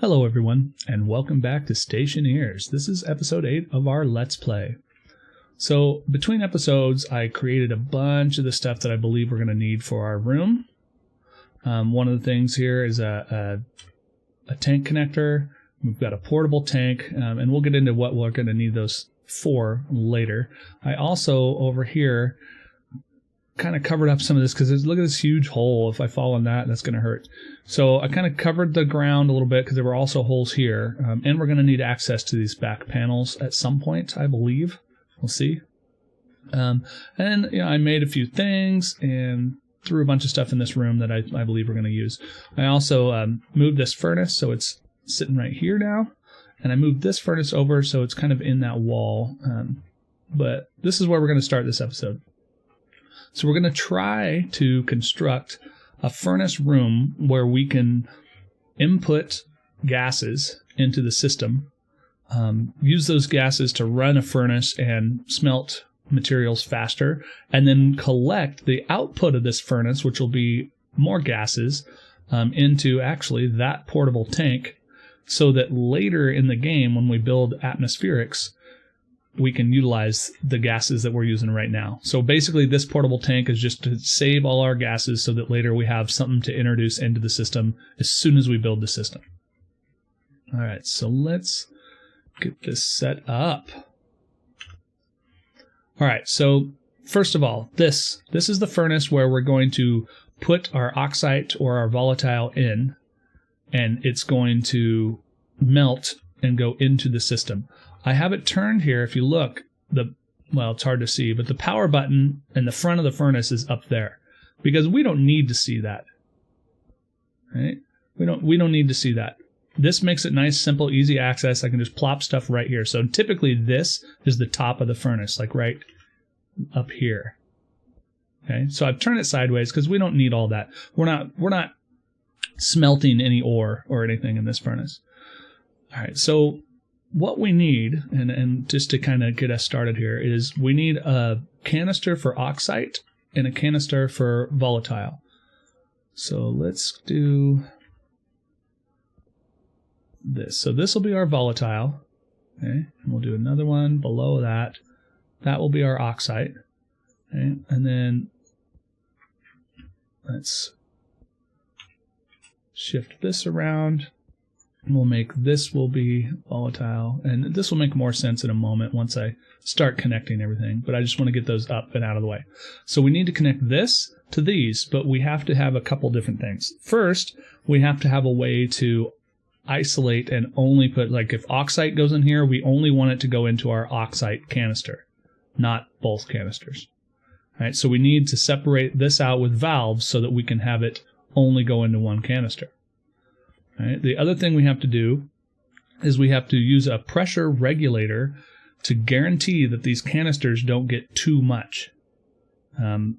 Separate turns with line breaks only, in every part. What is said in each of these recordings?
Hello everyone, and welcome back to Stationeers. This is episode 8 of our Let's Play. So, between episodes, I created a bunch of the stuff that I believe we're going to need for our room. One of the things here is a tank connector. We've got a portable tank, and we'll get into what we're going to need those for later. I also, over here, kind of covered up some of this because look at this huge hole. If I fall in that, that's going to hurt. So I kind of covered the ground a little bit because there were also holes here, and we're going to need access to these back panels at some point, I believe. We'll see. And I made a few things and threw a bunch of stuff in this room that I believe we're going to use. I also moved this furnace, so it's sitting right here now, and I moved this furnace over so it's kind of in that wall. But this is where we're going to start this episode. So we're going to try to construct a furnace room where we can input gases into the system, use those gases to run a furnace and smelt materials faster, and then collect the output of this furnace, which will be more gases, into actually that portable tank, so that later in the game when we build atmospherics, we can utilize the gases that we're using right now. So basically this portable tank is just to save all our gases so that later we have something to introduce into the system as soon as we build the system. All right, so let's get this set up. All right, so first of all, this is the furnace where we're going to put our oxide or our volatile in, and it's going to melt and go into the system. I have it turned here. If you look, it's hard to see, but the power button in the front of the furnace is up there because we don't need to see that. Right? We don't need to see that. This makes it nice, simple, easy access. I can just plop stuff right here. So typically this is the top of the furnace, like right up here. Okay, so I've turned it sideways because we don't need all that. We're not smelting any ore or anything in this furnace. All right, so what we need, and just to kind of get us started here, is we need a canister for oxide and a canister for volatile. So let's do this. So this will be our volatile. Okay, and we'll do another one below that. That will be our oxide. Okay, and then let's shift this around. We'll make this will be volatile, and this will make more sense in a moment once I start connecting everything, but I just want to get those up and out of the way. So we need to connect this to these, but we have to have a couple different things. First, we have to have a way to isolate and only put, like if oxide goes in here, we only want it to go into our oxide canister, not both canisters. All right, so we need to separate this out with valves so that we can have it only go into one canister. Right. The other thing we have to do is we have to use a pressure regulator to guarantee that these canisters don't get too much.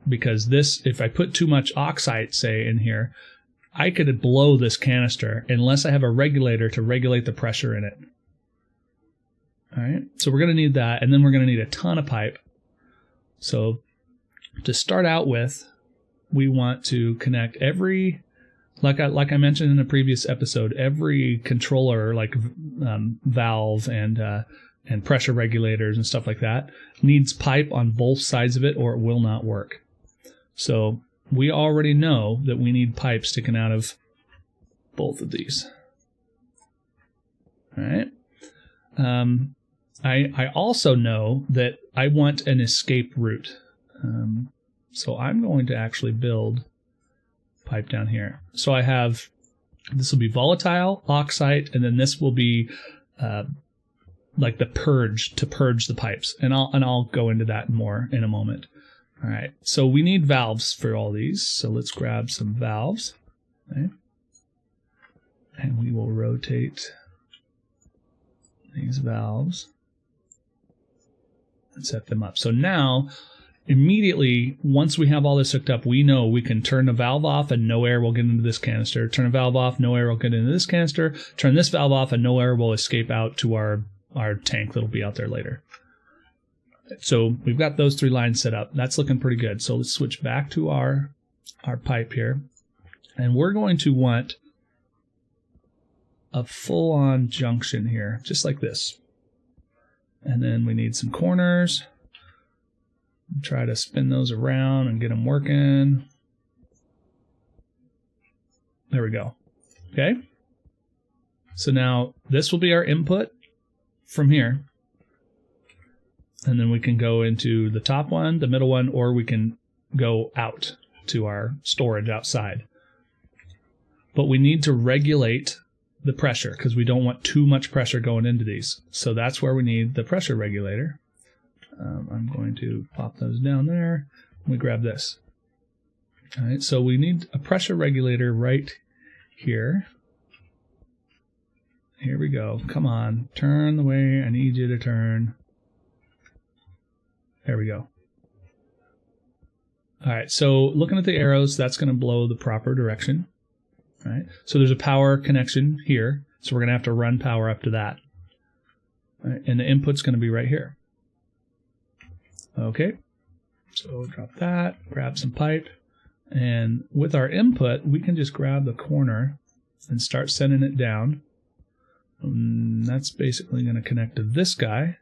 Because if I put too much oxide, say, in here, I could blow this canister unless I have a regulator to regulate the pressure in it. All right, so we're going to need that, and then we're going to need a ton of pipe. So to start out with, we want to connect every... Like I mentioned in a previous episode, every controller, like valve and pressure regulators and stuff like that, needs pipe on both sides of it or it will not work. So we already know that we need pipe sticking out of both of these. All right. I also know that I want an escape route. So I'm going to actually build pipe down here. So I have, this will be volatile, oxide, and then this will be like the purge, to purge the pipes. And I'll go into that more in a moment. All right, so we need valves for all these. So let's grab some valves. Okay. And we will rotate these valves and set them up. So now, immediately, once we have all this hooked up, we know we can turn the valve off and no air will get into this canister. Turn the valve off, no air will get into this canister. Turn this valve off and no air will escape out to our tank that'll be out there later. So we've got those three lines set up. That's looking pretty good. So let's switch back to our pipe here. And we're going to want a full-on junction here, just like this. And then we need some corners. Try to spin those around and get them working. There we go. Okay. So now this will be our input from here. And then we can go into the top one, the middle one, or we can go out to our storage outside. But we need to regulate the pressure because we don't want too much pressure going into these. So that's where we need the pressure regulator. I'm going to pop those down there. We grab this. All right, so we need a pressure regulator right here. Here we go. Come on, turn the way I need you to turn. There we go. All right, so looking at the arrows, that's going to blow the proper direction. All right, so there's a power connection here, so we're going to have to run power up to that. All right, and the input's going to be right here. Okay, so drop that, grab some pipe, and with our input, we can just grab the corner and start sending it down. And that's basically going to connect to this guy.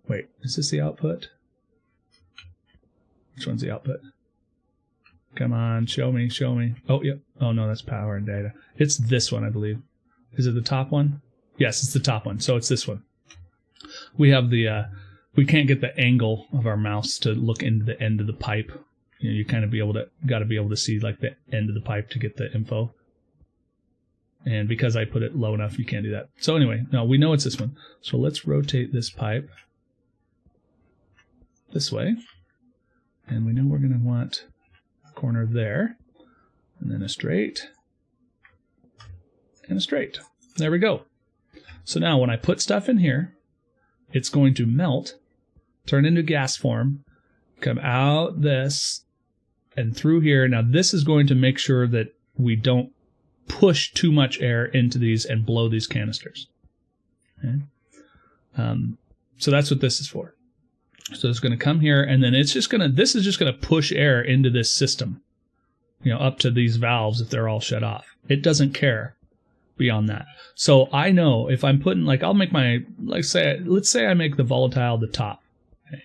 Wait, is this the output? Which one's the output? Come on, show me, show me. Oh, yep. Oh, no, that's power and data. It's this one, I believe. Is it the top one? Yes, it's the top one, so it's this one. We have the... we can't get the angle of our mouse to look into the end of the pipe. You know, you kind of got to be able to see like the end of the pipe to get the info. And because I put it low enough, you can't do that. So anyway, no, we know it's this one. So let's rotate this pipe this way. And we know we're going to want a corner there. And then a straight. And a straight. There we go. So now when I put stuff in here, it's going to melt, turn into gas form, come out this, and through here. Now this is going to make sure that we don't push too much air into these and blow these canisters. Okay? So that's what this is for. So it's going to come here, and then it's just going to, this is just going to push air into this system, you know, up to these valves if they're all shut off. It doesn't care beyond that. So I know if I'm putting, like, I'll make my, let's say I make the volatile the top. Okay?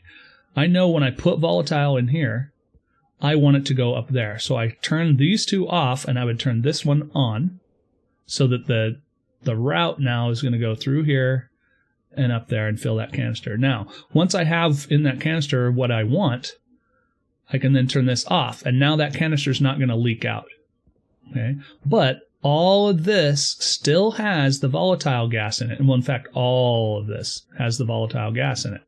I know when I put volatile in here, I want it to go up there. So I turn these two off, and I would turn this one on so that the route now is going to go through here and up there and fill that canister. Now, once I have in that canister what I want, I can then turn this off, and now that canister is not going to leak out. Okay, but all of this still has the volatile gas in it. And well, in fact, all of this has the volatile gas in it.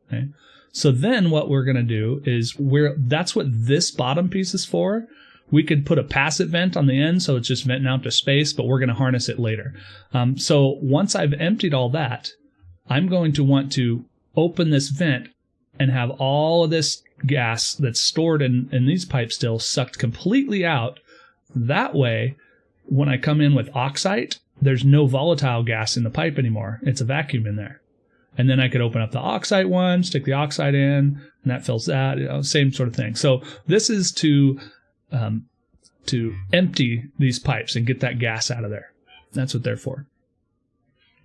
Okay, so then what we're going to do is that's what this bottom piece is for. We could put a passive vent on the end, so it's just venting out to space, but we're going to harness it later. So once I've emptied all that, I'm going to want to open this vent and have all of this gas that's stored in these pipes still sucked completely out. That way, when I come in with oxide, there's no volatile gas in the pipe anymore. It's a vacuum in there. And then I could open up the oxide one, stick the oxide in, and that fills that. You know, same sort of thing. So this is to empty these pipes and get that gas out of there. That's what they're for.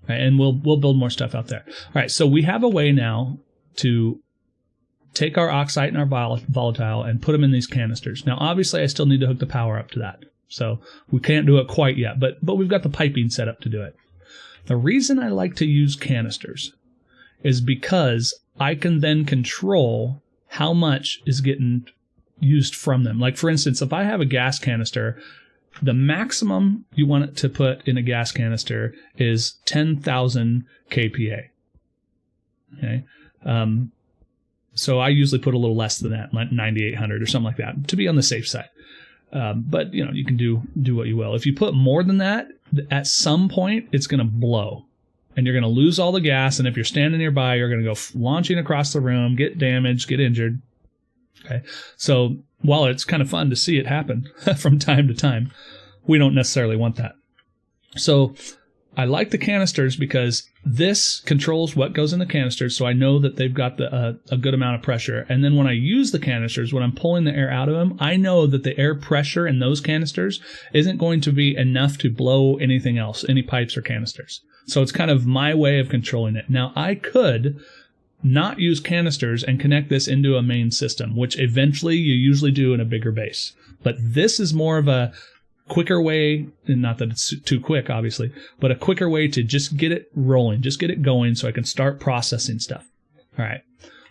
Right, and we'll build more stuff out there. All right, so we have a way now to take our oxide and our volatile and put them in these canisters. Now, obviously, I still need to hook the power up to that. So we can't do it quite yet, but we've got the piping set up to do it. The reason I like to use canisters is because I can then control how much is getting used from them. Like, for instance, if I have a gas canister, the maximum you want it to put in a gas canister is 10,000 kPa. Okay. So I usually put a little less than that, like 9,800 or something like that, to be on the safe side. But you know, you can do what you will. If you put more than that, at some point it's going to blow, and you're going to lose all the gas. And if you're standing nearby, you're going to go launching across the room, get damaged, get injured. Okay. So while it's kind of fun to see it happen from time to time, we don't necessarily want that. So I like the canisters because this controls what goes in the canisters, so I know that they've got a good amount of pressure. And then when I use the canisters, when I'm pulling the air out of them, I know that the air pressure in those canisters isn't going to be enough to blow anything else, any pipes or canisters. So it's kind of my way of controlling it. Now, I could not use canisters and connect this into a main system, which eventually you usually do in a bigger base. But this is more of a quicker way, and not that it's too quick, obviously, but a quicker way to just get it rolling, just get it going so I can start processing stuff. All right.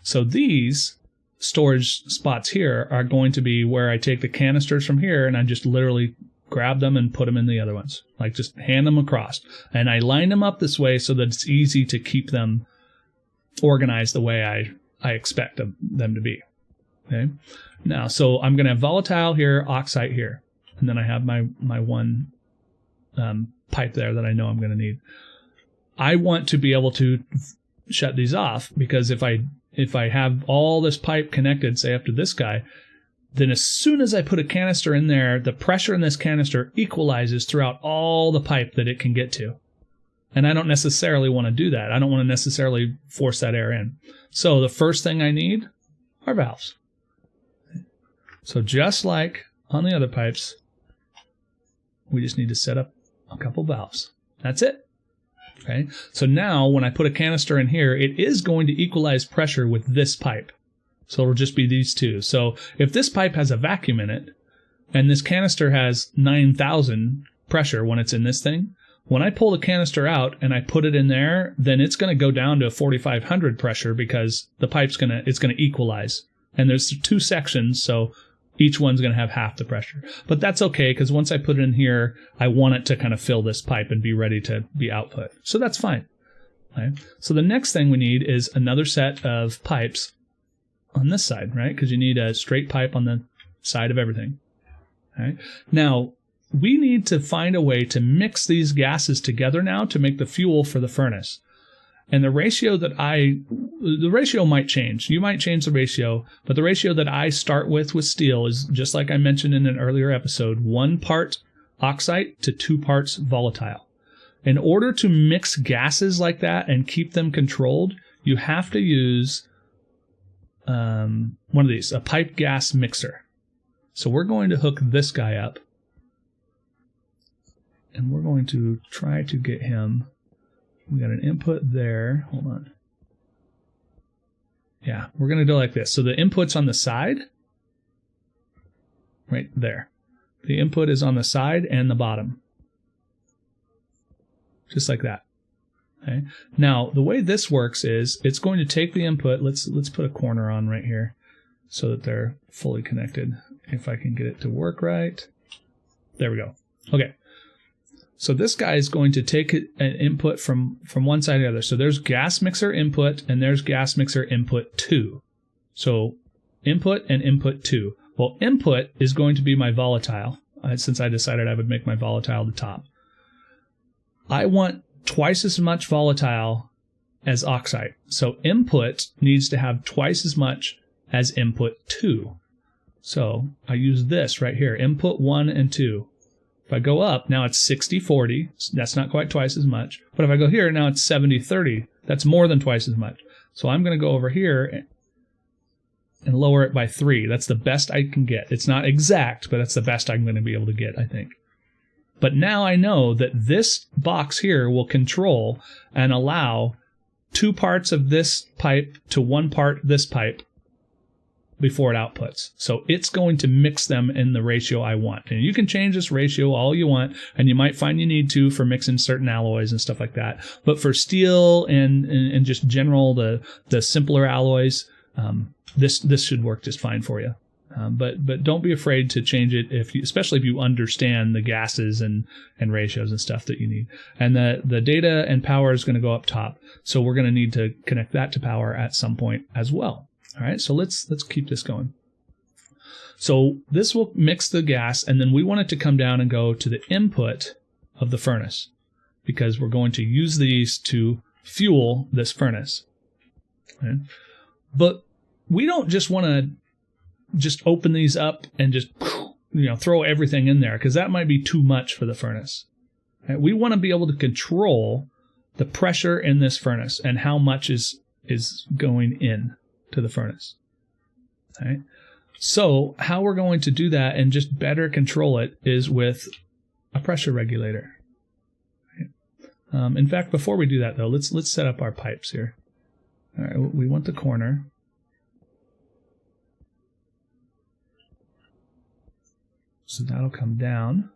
So these storage spots here are going to be where I take the canisters from here and I just literally grab them and put them in the other ones, like just hand them across. And I line them up this way so that it's easy to keep them organized the way I expect them to be. Okay. Now, so I'm going to have volatile here, oxide here. And then I have my one pipe there that I know I'm going to need. I want to be able to shut these off because if I have all this pipe connected, say up to this guy, then as soon as I put a canister in there, the pressure in this canister equalizes throughout all the pipe that it can get to. And I don't necessarily want to do that. I don't want to necessarily force that air in. So the first thing I need are valves. So just like on the other pipes, we just need to set up a couple valves. That's it. Okay. So now when I put a canister in here, it is going to equalize pressure with this pipe. So it'll just be these two. So if this pipe has a vacuum in it and this canister has 9,000 pressure when it's in this thing, when I pull the canister out and I put it in there, then it's going to go down to 4,500 pressure because the pipe's it's going to equalize. And there's two sections, so each one's going to have half the pressure. But that's okay, because once I put it in here, I want it to kind of fill this pipe and be ready to be output. So that's fine. Okay? So the next thing we need is another set of pipes on this side, right? Because you need a straight pipe on the side of everything. Okay? Now, we need to find a way to mix these gases together now to make the fuel for the furnace. And the ratio might change. You might change the ratio, but the ratio that I start with steel is, just like I mentioned in an earlier episode, 1 part oxide to 2 parts volatile. In order to mix gases like that and keep them controlled, you have to use one of these, a pipe gas mixer. So we're going to hook this guy up, and we're going to try to get him. We got an input there. Hold on. Yeah, we're going to do it like this. So the input's on the side, right there. The input is on the side and the bottom, just like that. Okay. Now, the way this works is it's going to take the input. Let's put a corner on right here so that they're fully connected. If I can get it to work right. There we go. Okay. So this guy is going to take an input from one side to the other. So there's gas mixer input and there's gas mixer input 2. So input and input 2. Well, input is going to be my volatile, since I decided I would make my volatile the top. I want twice as much volatile as oxide. So input needs to have twice as much as input 2. So I use this right here, input 1 and 2. If I go up, now it's 60-40. That's not quite twice as much. But if I go here, now it's 70-30. That's more than twice as much. So I'm going to go over here and lower it by 3. That's the best I can get. It's not exact, but that's the best I'm going to be able to get, I think. But now I know that this box here will control and allow 2 parts of this pipe to 1 part this pipe before it outputs. So it's going to mix them in the ratio I want. And you can change this ratio all you want, and you might find you need to for mixing certain alloys and stuff like that. But for steel and just general, the simpler alloys, this should work just fine for you. But don't be afraid to change it, especially if you understand the gases and ratios and stuff that you need. And the data and power is going to go up top. So we're going to need to connect that to power at some point as well. All right, so let's keep this going. So this will mix the gas, and then we want it to come down and go to the input of the furnace, because we're going to use these to fuel this furnace. Okay? But we don't just want to just open these up and just throw everything in there, because that might be too much for the furnace. Right? We want to be able to control the pressure in this furnace and how much is going in to the furnace. Right? So how we're going to do that and just better control it is with a pressure regulator. Right? In fact, before we do that, though, let's set up our pipes here. All right, we want the corner. So that'll come down.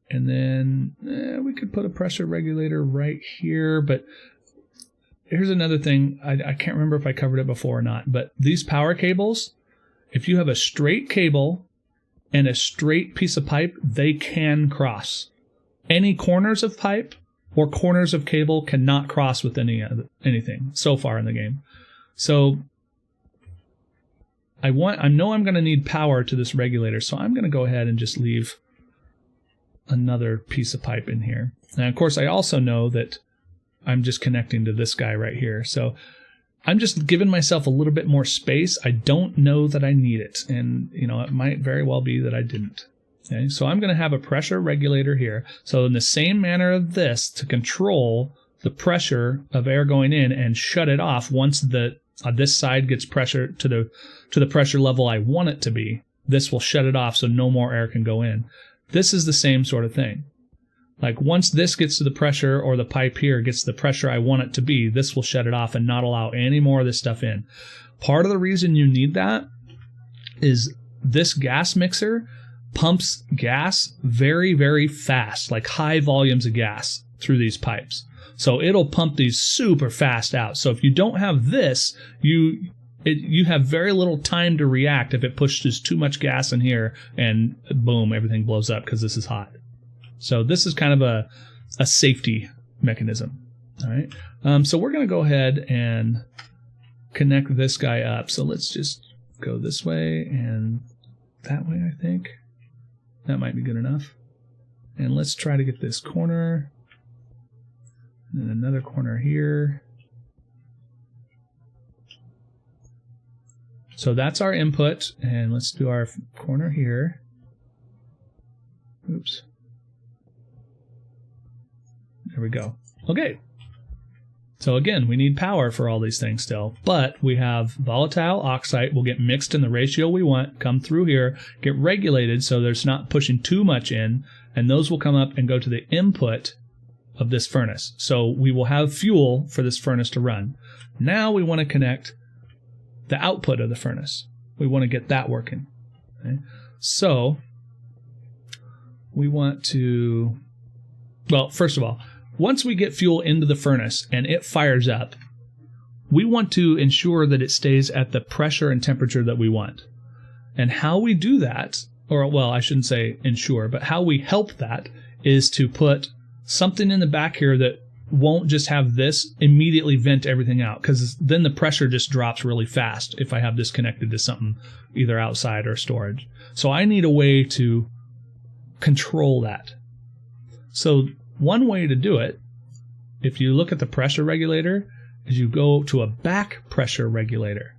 And then we could put a pressure regulator right here, but here's another thing. I can't remember if I covered it before or not, but these power cables, if you have a straight cable and a straight piece of pipe, they can cross. Any corners of pipe or corners of cable cannot cross with anything so far in the game. So I know I'm going to need power to this regulator, so I'm going to go ahead and just leave another piece of pipe in here. And of course, I also know that I'm just connecting to this guy right here. So I'm just giving myself a little bit more space. I don't know that I need it. And, it might very well be that I didn't. Okay, so I'm going to have a pressure regulator here. So in the same manner of this, to control the pressure of air going in and shut it off once this side gets pressure to the pressure level I want it to be, this will shut it off so no more air can go in. This is the same sort of thing. Like once this gets to the pressure, or the pipe here gets the pressure I want it to be, this will shut it off and not allow any more of this stuff in. Part of the reason you need that is this gas mixer pumps gas very, very fast, like high volumes of gas through these pipes. So it'll pump these super fast out. So if you don't have this, you have very little time to react if it pushes too much gas in here and boom, everything blows up because this is hot. So this is kind of a safety mechanism. All right. So we're going to go ahead and connect this guy up. So let's just go this way and that way, I think. That might be good enough. And let's try to get this corner. And another corner here. So that's our input, and let's do our corner here. Oops. There we go. Okay. So again, we need power for all these things still, but we have volatile oxide will get mixed in the ratio we want, come through here, get regulated so there's not pushing too much in, and those will come up and go to the input of this furnace. So we will have fuel for this furnace to run. Now we want to connect the output of the furnace. We want to get that working. Okay? So we want to, well, first of all, once we get fuel into the furnace and it fires up, we want to ensure that it stays at the pressure and temperature that we want. And how we do that, or well, I shouldn't say ensure, but how we help that is to put something in the back here that won't just have this immediately vent everything out, because then the pressure just drops really fast if I have this connected to something either outside or storage. So I need a way to control that. So one way to do it, if you look at the pressure regulator, is you go to a back pressure regulator.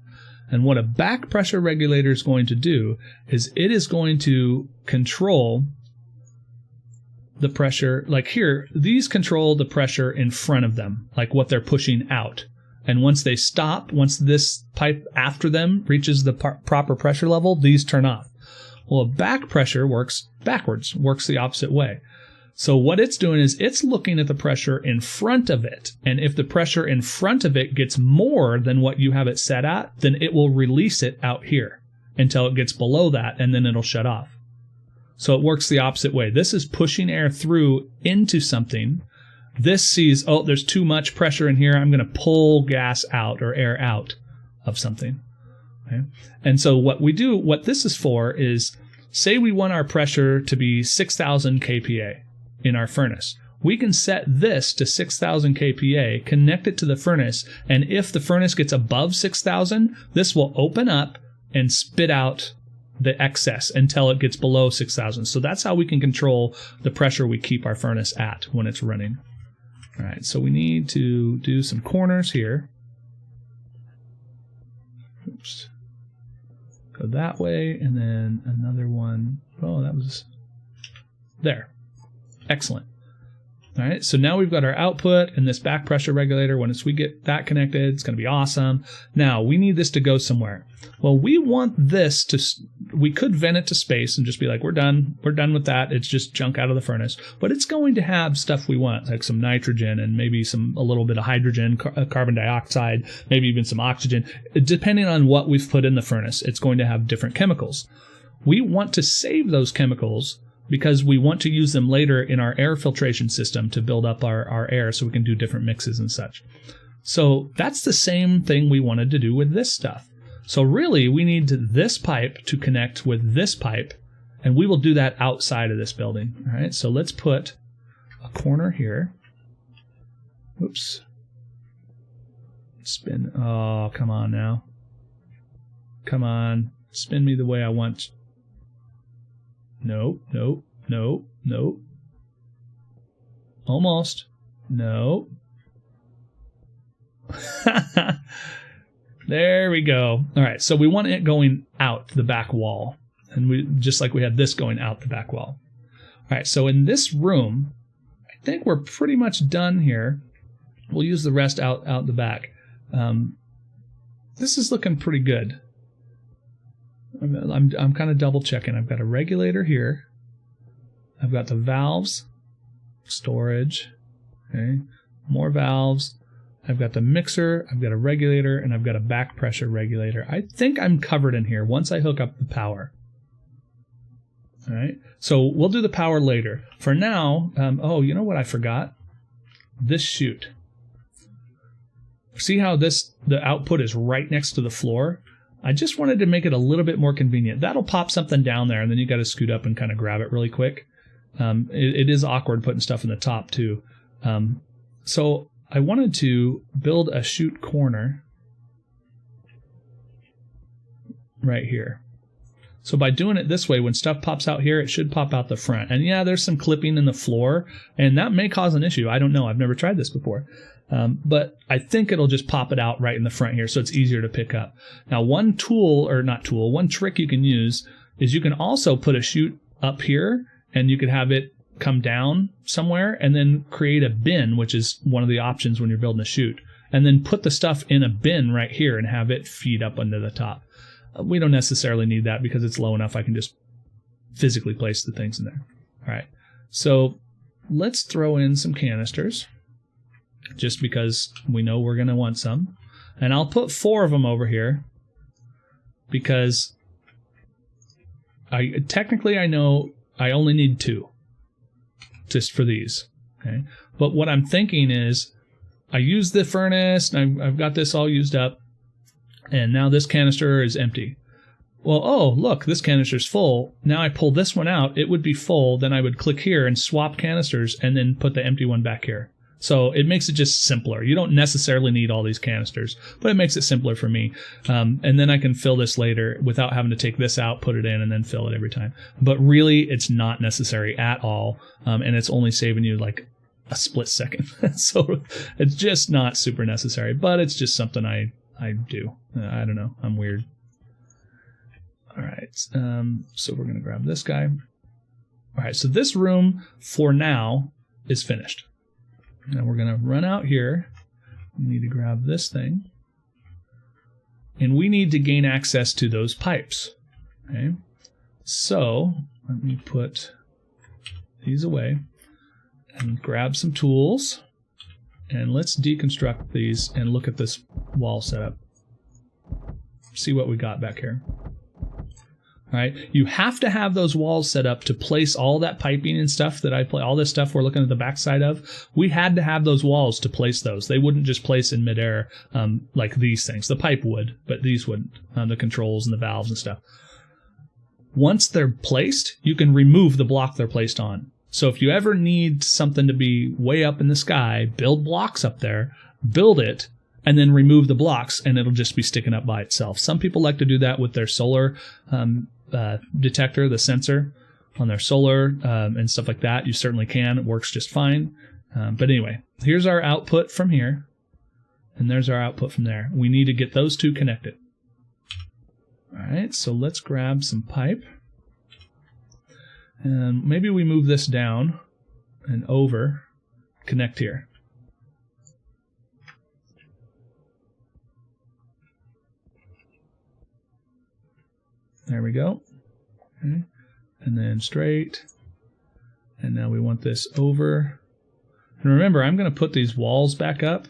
And what a back pressure regulator is going to do is it is going to control the pressure, like here, these control the pressure in front of them, like what they're pushing out. And once they stop, once this pipe after them reaches the proper pressure level, these turn off. Well, a back pressure works backwards, works the opposite way. So what it's doing is it's looking at the pressure in front of it. And if the pressure in front of it gets more than what you have it set at, then it will release it out here until it gets below that, and then it'll shut off. So it works the opposite way. This is pushing air through into something. This sees, oh, there's too much pressure in here. I'm going to pull gas out or air out of something. Okay? And so what we do, what this is for is, say we want our pressure to be 6,000 kPa in our furnace. We can set this to 6,000 kPa, connect it to the furnace, and if the furnace gets above 6,000, this will open up and spit out the excess until it gets below 6,000. So that's how we can control the pressure we keep our furnace at when it's running. All right, so we need to do some corners here. Oops. Go that way, and then another one. Oh, that was there. Excellent. All right, so now we've got our output and this back pressure regulator. Once we get that connected, it's going to be awesome. Now, we need this to go somewhere. Well, we want this to, we could vent it to space and just be like, we're done with that. It's just junk out of the furnace. But it's going to have stuff we want, like some nitrogen and maybe a little bit of hydrogen, carbon dioxide, maybe even some oxygen. Depending on what we've put in the furnace, it's going to have different chemicals. We want to save those chemicals because we want to use them later in our air filtration system to build up our air so we can do different mixes and such. So that's the same thing we wanted to do with this stuff. So really, we need this pipe to connect with this pipe, and we will do that outside of this building. All right, so let's put a corner here. Oops. Spin. Oh, come on now. Come on. Spin me the way I want. No, no, no, no. Almost. No. There we go. All right, so we want it going out the back wall. And we just like we had this going out the back wall. All right, so in this room, I think we're pretty much done here. We'll use the rest out the back. This is looking pretty good. I'm kind of double checking. I've got a regulator here. I've got the valves, storage, okay, more valves. I've got the mixer, I've got a regulator, and I've got a back pressure regulator. I think I'm covered in here once I hook up the power. All right, so we'll do the power later. For now, oh, you know what I forgot? This chute. See how the output is right next to the floor? I just wanted to make it a little bit more convenient. That'll pop something down there, and then you got to scoot up and kind of grab it really quick. It is awkward putting stuff in the top, too. So I wanted to build a chute corner right here. So by doing it this way, when stuff pops out here, it should pop out the front. And yeah, there's some clipping in the floor, and that may cause an issue. I don't know. I've never tried this before. But I think it'll just pop it out right in the front here, so it's easier to pick up. Now, one trick you can use is you can also put a chute up here, and you could have it come down somewhere, and then create a bin, which is one of the options when you're building a chute, and then put the stuff in a bin right here and have it feed up under the top. We don't necessarily need that because it's low enough. I can just physically place the things in there. All right, so let's throw in some canisters, just because we know we're going to want some. And I'll put 4 of them over here because I know I only need 2 just for these. Okay, but what I'm thinking is I use the furnace and I've got this all used up, and now this canister is empty. Well, oh, look, this canister's full. Now I pull this one out, it would be full. Then I would click here and swap canisters and then put the empty one back here. So it makes it just simpler. You don't necessarily need all these canisters, but it makes it simpler for me. And then I can fill this later without having to take this out, put it in, and then fill it every time. But really, it's not necessary at all, and it's only saving you like a split second. So it's just not super necessary, but it's just something I do. I don't know. I'm weird. All right. So we're going to grab this guy. All right. So this room, for now, is finished. Now we're going to run out here. We need to grab this thing. And we need to gain access to those pipes. Okay. So let me put these away and grab some tools. And let's deconstruct these and look at this wall setup. See what we got back here. All right, you have to have those walls set up to place all that piping and stuff that all this stuff we're looking at the backside of. We had to have those walls to place those. They wouldn't just place in midair like these things. The pipe would, but these wouldn't. The controls and the valves and stuff. Once they're placed, you can remove the block they're placed on. So if you ever need something to be way up in the sky, build blocks up there, build it, and then remove the blocks, and it'll just be sticking up by itself. Some people like to do that with their solar detector, the sensor on their solar and stuff like that. You certainly can. It works just fine. But anyway, here's our output from here, and there's our output from there. We need to get those two connected. All right, so let's grab some pipe. And maybe we move this down and over, connect here. There we go. Okay. And then straight. And now we want this over. And remember, I'm going to put these walls back up.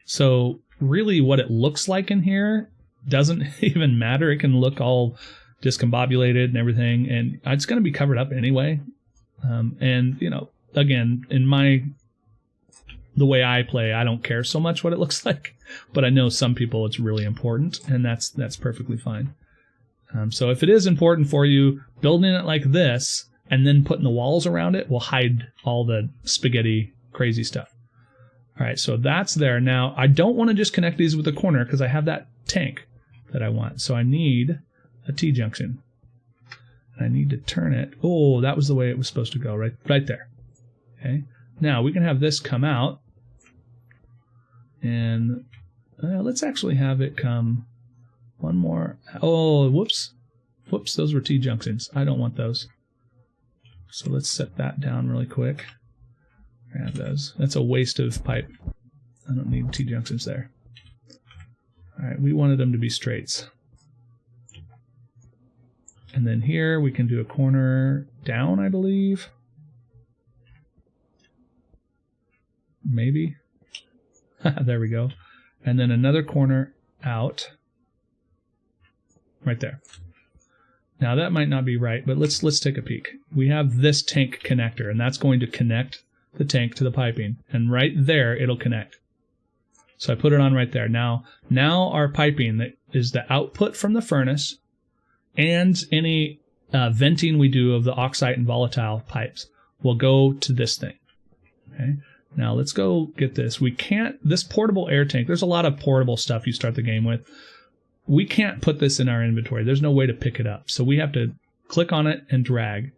So really what it looks like in here doesn't even matter. It can look all discombobulated and everything. And it's going to be covered up anyway. And, you know, again, the way I play, I don't care so much what it looks like. But I know some people it's really important. And that's perfectly fine. So if it is important for you, building it like this and then putting the walls around it will hide all the spaghetti crazy stuff. All right, so that's there. Now, I don't want to just connect these with a corner because I have that tank that I want. So I need a T-junction. I need to turn it. Oh, that was the way it was supposed to go, right there. Okay. Now, we can have this come out. And let's actually have it come... One more. Oh, whoops. Whoops, those were T-junctions. I don't want those. So let's set that down really quick. Grab those. That's a waste of pipe. I don't need T-junctions there. All right, we wanted them to be straights. And then here we can do a corner down, I believe. Maybe. There we go. And then another corner out. Right there. Now that might not be right, but let's take a peek. We have this tank connector, and that's going to connect the tank to the piping. And right there, it'll connect. So I put it on right there. Now our piping that is the output from the furnace and any venting we do of the oxide and volatile pipes will go to this thing. Okay. Now let's go get this. This portable air tank, there's a lot of portable stuff you start the game with. We can't put this in our inventory. There's no way to pick it up. So we have to click on it and drag.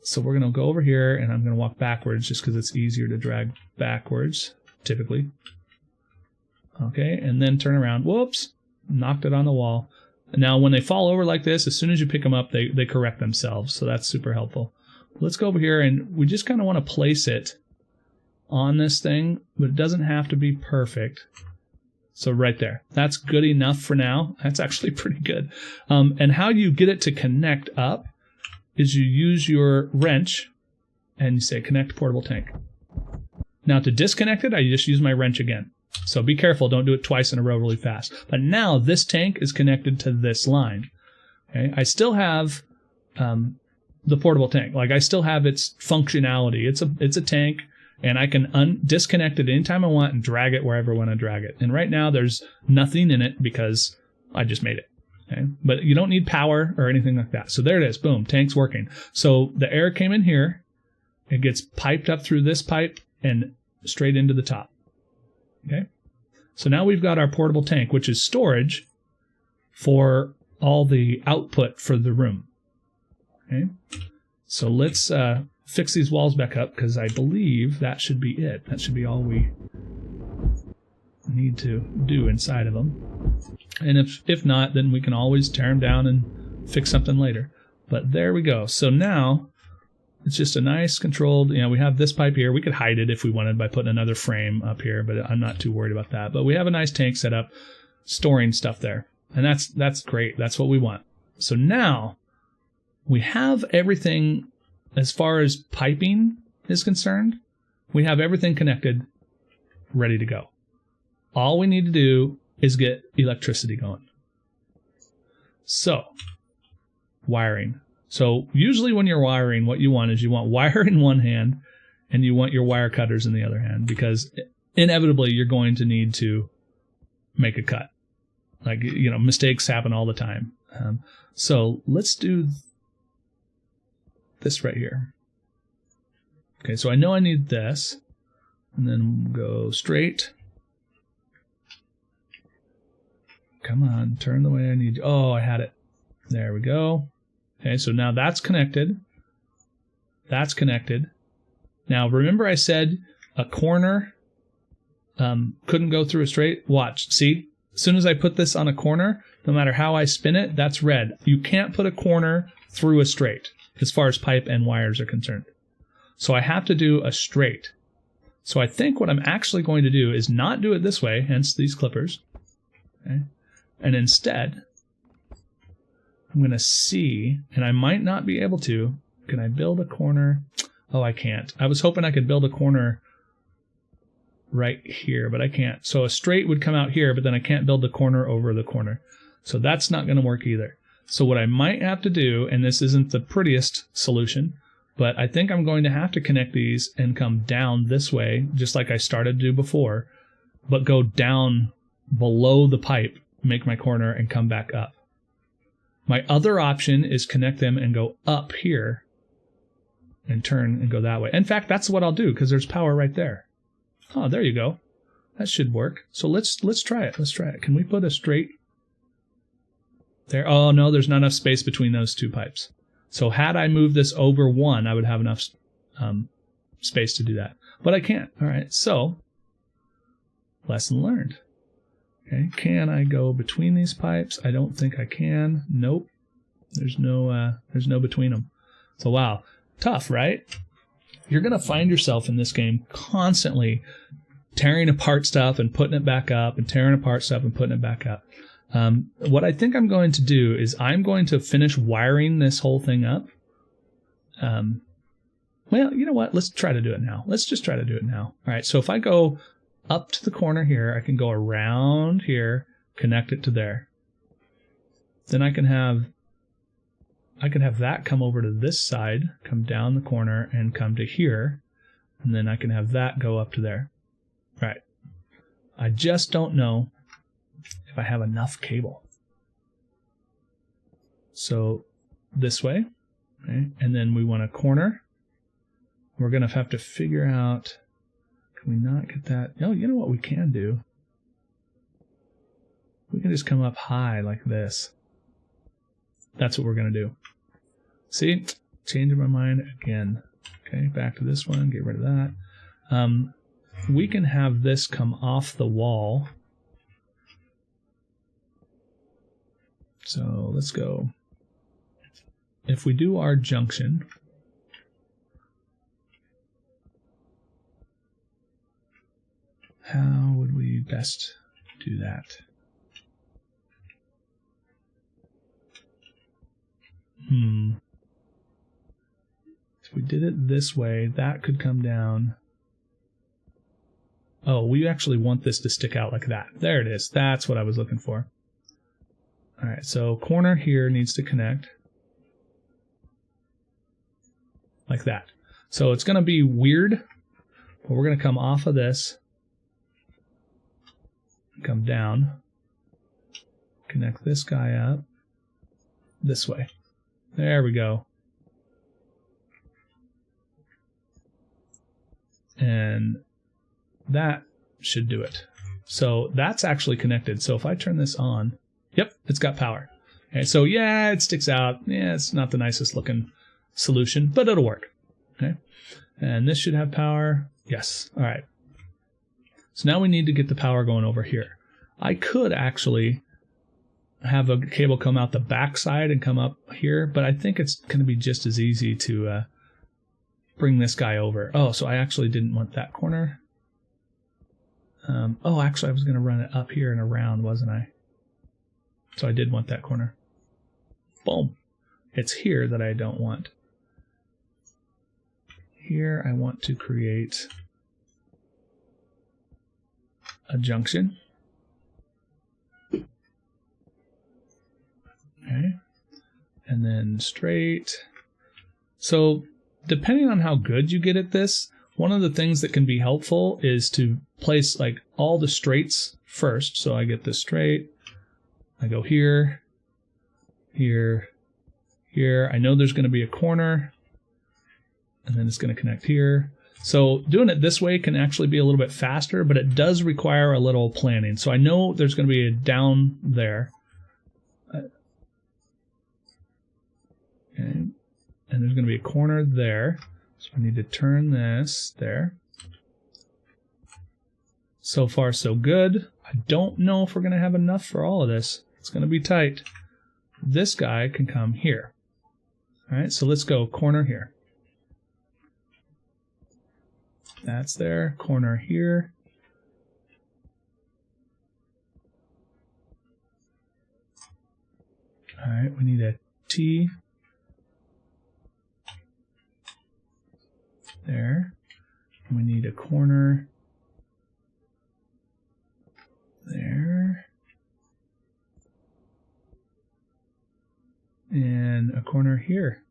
So we're going to go over here, and I'm going to walk backwards just because it's easier to drag backwards, typically. Okay, and then turn around. Whoops, knocked it on the wall. And now when they fall over like this, as soon as you pick them up, they correct themselves. So that's super helpful. Let's go over here, and we just kind of want to place it on this thing, but it doesn't have to be perfect. So right there, that's good enough for now. That's actually pretty good. And how you get it to connect up is you use your wrench and you say connect portable tank. Now to disconnect it, I just use my wrench again. So be careful, don't do it twice in a row really fast. But now this tank is connected to this line. Okay, I still have the portable tank. Like I still have its functionality. It's a tank. And I can disconnect it anytime I want and drag it wherever I want to drag it. And right now there's nothing in it because I just made it. Okay? But you don't need power or anything like that. So there it is. Boom. Tank's working. So the air came in here. It gets piped up through this pipe and straight into the top. Okay? So now we've got our portable tank, which is storage for all the output for the room. Okay? So let's... fix these walls back up because I believe that should be it. That should be all we need to do inside of them. And if not, then we can always tear them down and fix something later. But there we go. So now it's just a nice controlled, we have this pipe here. We could hide it if we wanted by putting another frame up here, but I'm not too worried about that. But we have a nice tank set up storing stuff there. And that's great. That's what we want. So now we have everything. As far as piping is concerned, we have everything connected, ready to go. All we need to do is get electricity going. So, wiring. So, usually when you're wiring, what you want is you want wire in one hand and you want your wire cutters in the other hand because inevitably you're going to need to make a cut. Like, mistakes happen all the time. So, let's do this right here. Okay, so I know I need this. And then go straight. Come on, turn the way I need you. Oh, I had it. There we go. Okay, so now that's connected. That's connected. Now, remember I said a corner couldn't go through a straight? Watch, see? As soon as I put this on a corner, no matter how I spin it, that's red. You can't put a corner through a straight as far as pipe and wires are concerned. So I have to do a straight. So I think what I'm actually going to do is not do it this way, hence these clippers. Okay? And instead, I'm going to see, and I might not be able to, can I build a corner? Oh, I can't. I was hoping I could build a corner right here, but I can't. So a straight would come out here, but then I can't build the corner over the corner. So that's not going to work either. So what I might have to do, and this isn't the prettiest solution, but I think I'm going to have to connect these and come down this way, just like I started to do before, but go down below the pipe, make my corner, and come back up. My other option is connect them and go up here and turn and go that way. In fact, that's what I'll do because there's power right there. Oh, there you go. That should work. So let's try it. Let's try it. Can we put a straight there? Oh, no, there's not enough space between those two pipes. So had I moved this over one, I would have enough space to do that. But I can't. All right, so lesson learned. Okay, can I go between these pipes? I don't think I can. Nope. There's no between them. So wow, tough, right? You're going to find yourself in this game constantly tearing apart stuff and putting it back up and tearing apart stuff and putting it back up. What I think I'm going to do is I'm going to finish wiring this whole thing up. Well, you know what? Let's try to do it now. Let's just try to do it now. All right, so if I go up to the corner here, I can go around here, connect it to there. Then I can have that come over to this side, come down the corner, and come to here. And then I can have that go up to there. Right. I just don't know if I have enough cable. So this way, okay? And then we want a corner. We're going to have to figure out, can we not get that? Oh, you know what we can do? We can just come up high like this. That's what we're going to do. See? Changing my mind again. Okay, back to this one. Get rid of that. We can have this come off the wall. So let's go. If we do our junction, how would we best do that? If we did it this way, that could come down. Oh, we actually want this to stick out like that. There it is. That's what I was looking for. All right, so corner here needs to connect like that. So it's going to be weird, but we're going to come off of this, come down, connect this guy up this way. There we go. And that should do it. So that's actually connected. So if I turn this on, yep, it's got power. Okay, so yeah, it sticks out. Yeah, it's not the nicest looking solution, but it'll work. Okay, and this should have power. Yes. All right. So now we need to get the power going over here. I could actually have a cable come out the back side and come up here, but I think it's going to be just as easy to bring this guy over. Oh, so I actually didn't want that corner. Oh, actually, I was going to run it up here and around, wasn't I? So I did want that corner. Boom. It's here that I don't want. Here I want to create a junction. Okay. And then straight. So depending on how good you get at this, one of the things that can be helpful is to place like all the straights first. So I get this straight. I go here, here, here. I know there's going to be a corner, and then it's going to connect here. So doing it this way can actually be a little bit faster, but it does require a little planning. So I know there's going to be a down there. Okay. And there's going to be a corner there. So I need to turn this there. So far, so good. I don't know if we're going to have enough for all of this. It's going to be tight. This guy can come here. All right, so let's go corner here. That's there. Corner here. All right, we need a T. There. We need a corner there. And a corner here.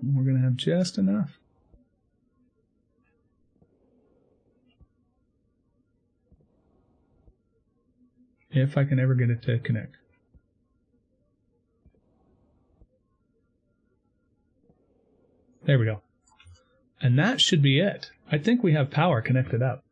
We're going to have just enough. If I can ever get it to connect. There we go. And that should be it. I think we have power connected up.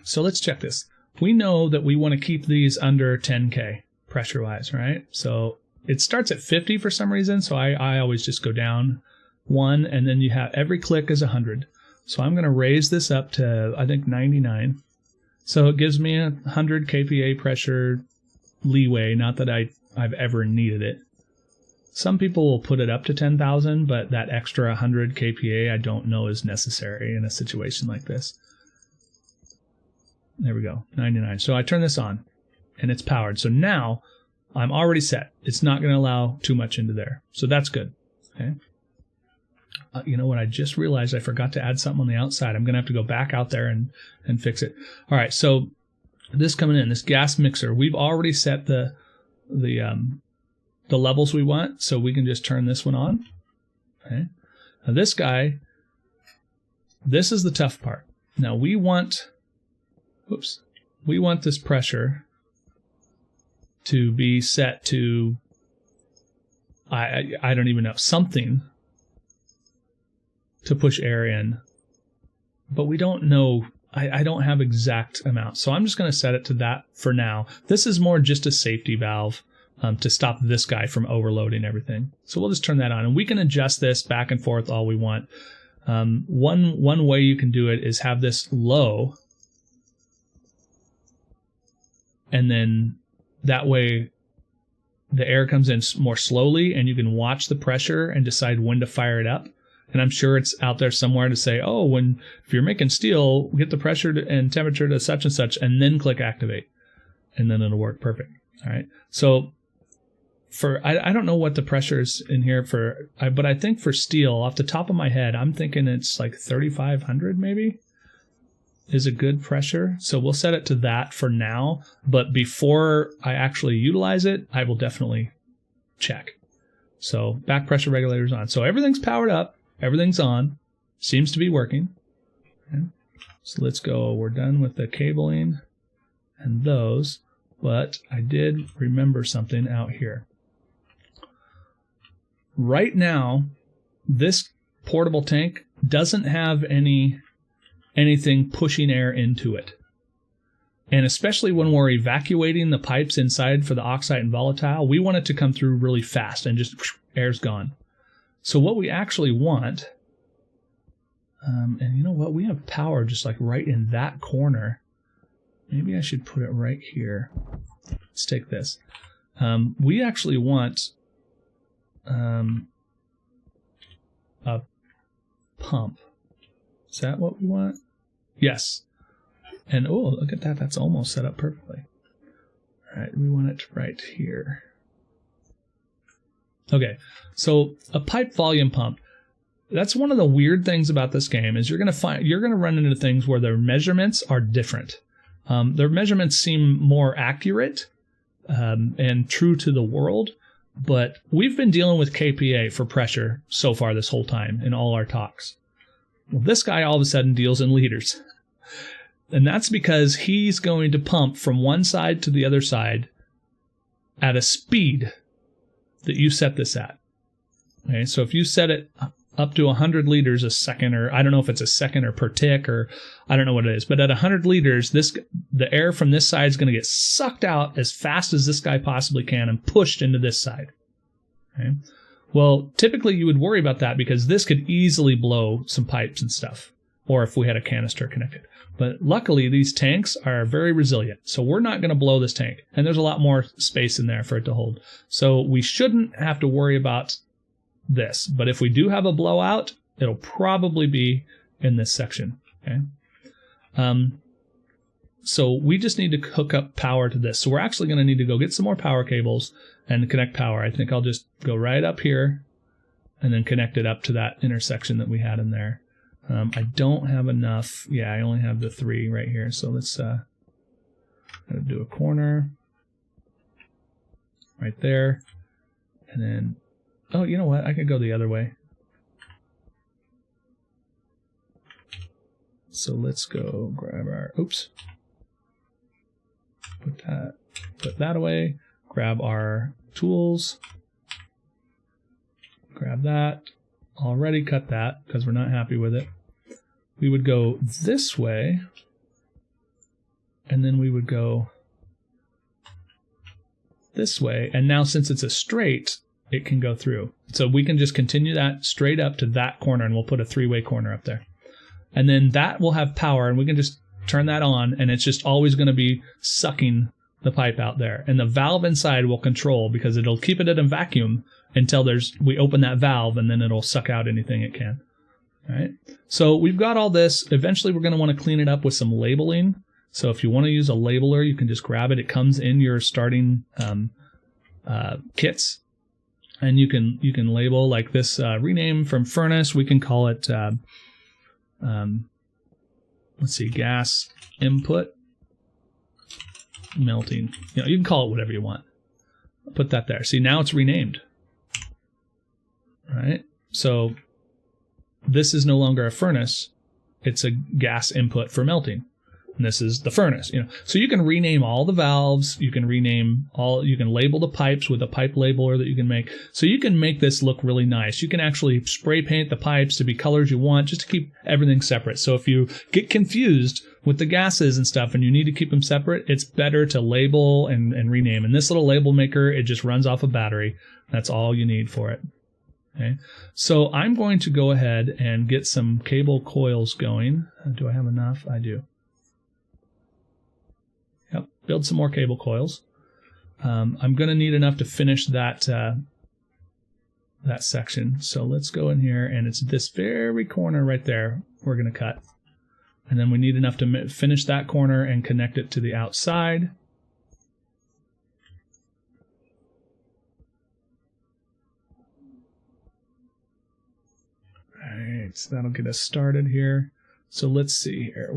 So let's check this. We know that we want to keep these under 10K pressure-wise, right? So it starts at 50 for some reason, so I always just go down 1, and then you have every click is 100. So I'm going to raise this up to, I think, 99. So it gives me 100 kPa pressure leeway, not that I've ever needed it. Some people will put it up to 10,000, but that extra 100 kPa I don't know is necessary in a situation like this. There we go, 99. So I turn this on, and it's powered. So now I'm already set. It's not going to allow too much into there. So that's good. Okay. You know what? I just realized I forgot to add something on the outside. I'm going to have to go back out there and fix it. All right, so this coming in, this gas mixer, we've already set the levels we want, so we can just turn this one on. Okay. Now this guy, this is the tough part. Now we want this pressure to be set to, I don't even know, something to push air in, but we don't know. I don't have exact amounts, so I'm just going to set it to that for now. This is more just a safety valve to stop this guy from overloading everything. So we'll just turn that on, and we can adjust this back and forth all we want. One way you can do it is have this low, and then that way the air comes in more slowly, and you can watch the pressure and decide when to fire it up. And I'm sure it's out there somewhere to say, oh, if you're making steel, get the pressure and temperature to such and such, and then click activate, and then it'll work perfect. All right. So I don't know what the pressure is in here but I think for steel, off the top of my head, I'm thinking it's like 3,500 maybe is a good pressure. So we'll set it to that for now. But before I actually utilize it, I will definitely check. So back pressure regulator's on. So everything's powered up. Everything's on. Seems to be working. Okay. So let's go. We're done with the cabling and those. But I did remember something out here. Right now, this portable tank doesn't have anything pushing air into it. And especially when we're evacuating the pipes inside for the oxide and volatile, we want it to come through really fast and just air's gone. So what we actually want, and you know what? We have power just like right in that corner. Maybe I should put it right here. Let's take this. We actually want a pump. Is that what we want? Yes. And oh, look at that. That's almost set up perfectly. All right, we want it right here. Okay, so a pipe volume pump. That's one of the weird things about this game is you're going to run into things where their measurements are different. Their measurements seem more accurate and true to the world, but we've been dealing with kPa for pressure so far this whole time in all our talks. Well, this guy all of a sudden deals in liters. And that's because he's going to pump from one side to the other side at a speed that you set this at. Okay, so if you set it up to 100 liters a second, or I don't know if it's a second or per tick, or I don't know what it is, but at 100 liters, the air from this side is going to get sucked out as fast as this guy possibly can and pushed into this side. Okay. Well, typically you would worry about that because this could easily blow some pipes and stuff, or if we had a canister connected. But luckily, these tanks are very resilient, so we're not going to blow this tank. And there's a lot more space in there for it to hold. So we shouldn't have to worry about this. But if we do have a blowout, it'll probably be in this section. Okay. So we just need to hook up power to this. So we're actually going to need to go get some more power cables and connect power. I think I'll just go right up here and then connect it up to that intersection that we had in there. I don't have enough. Yeah, I only have the 3 right here. So let's do a corner right there. And then, oh, you know what? I could go the other way. So let's go grab our, oops. Put that away. Grab our tools. Grab that. Already cut that because we're not happy with it. We would go this way. And then we would go this way. And now since it's a straight, it can go through. So we can just continue that straight up to that corner, and we'll put a 3-way corner up there. And then that will have power, and we can just turn that on, and it's just always going to be sucking the pipe out there. And the valve inside will control, because it'll keep it at a vacuum until we open that valve, and then it'll suck out anything it can. All right. So we've got all this. Eventually, we're going to want to clean it up with some labeling. So if you want to use a labeler, you can just grab it. It comes in your starting kits, and you can label like this. Rename from furnace. We can call it. Let's see, gas input melting. You can call it whatever you want. Put that there. See, now it's renamed. All right. So this is no longer a furnace. It's a gas input for melting. And this is the furnace. So you can rename all the valves. You can label the pipes with a pipe labeler that you can make. So you can make this look really nice. You can actually spray paint the pipes to be colors you want, just to keep everything separate. So if you get confused with the gases and stuff and you need to keep them separate, it's better to label and rename. And this little label maker, it just runs off a battery. That's all you need for it. Okay. So I'm going to go ahead and get some cable coils going. Do I have enough? I do. Yep, build some more cable coils. I'm going to need enough to finish that section. So let's go in here, and it's this very corner right there we're going to cut. And then we need enough to finish that corner and connect it to the outside. All right, so that'll get us started here. So let's see here.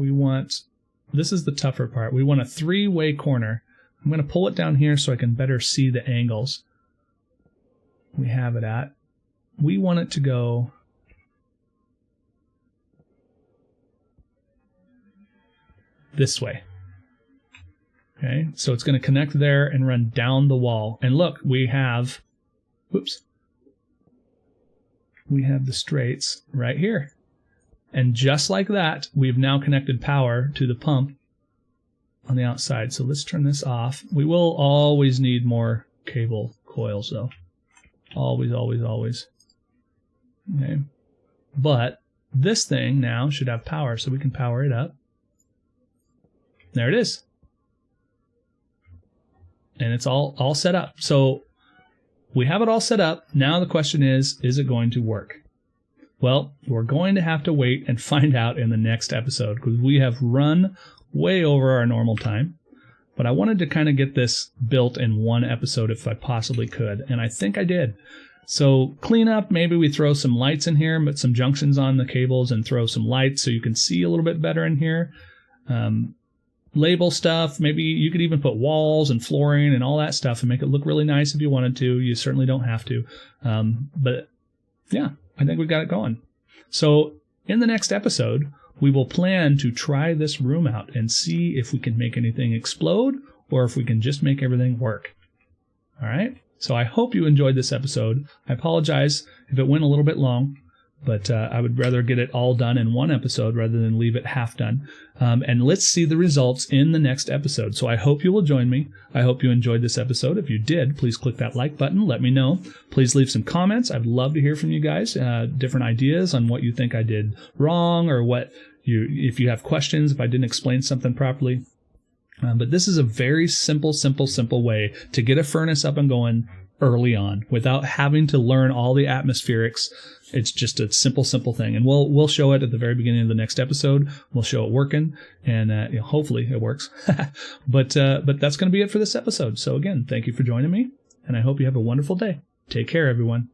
This is the tougher part. We want a 3-way corner. I'm going to pull it down here so I can better see the angles we have it at. We want it to go this way. Okay, so it's going to connect there and run down the wall. And look, we have the straights right here. And just like that, we've now connected power to the pump on the outside. So let's turn this off. We will always need more cable coils, though. Always, always, always. Okay. But this thing now should have power, so we can power it up. There it is. And it's all set up. So we have it all set up. Now the question is it going to work? Well, we're going to have to wait and find out in the next episode, because we have run way over our normal time. But I wanted to kind of get this built in one episode if I possibly could, and I think I did. So clean up, maybe we throw some lights in here, but some junctions on the cables, and throw some lights so you can see a little bit better in here. Label stuff, maybe you could even put walls and flooring and all that stuff and make it look really nice if you wanted to. You certainly don't have to. But yeah, I think we got it going. So in the next episode, we will plan to try this room out and see if we can make anything explode or if we can just make everything work. All right. So I hope you enjoyed this episode. I apologize if it went a little bit long, but I would rather get it all done in one episode rather than leave it half done. And let's see the results in the next episode. So I hope you will join me. I hope you enjoyed this episode. If you did, please click that like button. Let me know. Please leave some comments. I'd love to hear from you guys, different ideas on what you think I did wrong, or if you have questions, if I didn't explain something properly. But this is a very simple way to get a furnace up and going early on without having to learn all the atmospherics. It's just a simple thing. And we'll show it at the very beginning of the next episode. We'll show it working, and hopefully it works. But that's going to be it for this episode. So again, thank you for joining me, and I hope you have a wonderful day. Take care, everyone.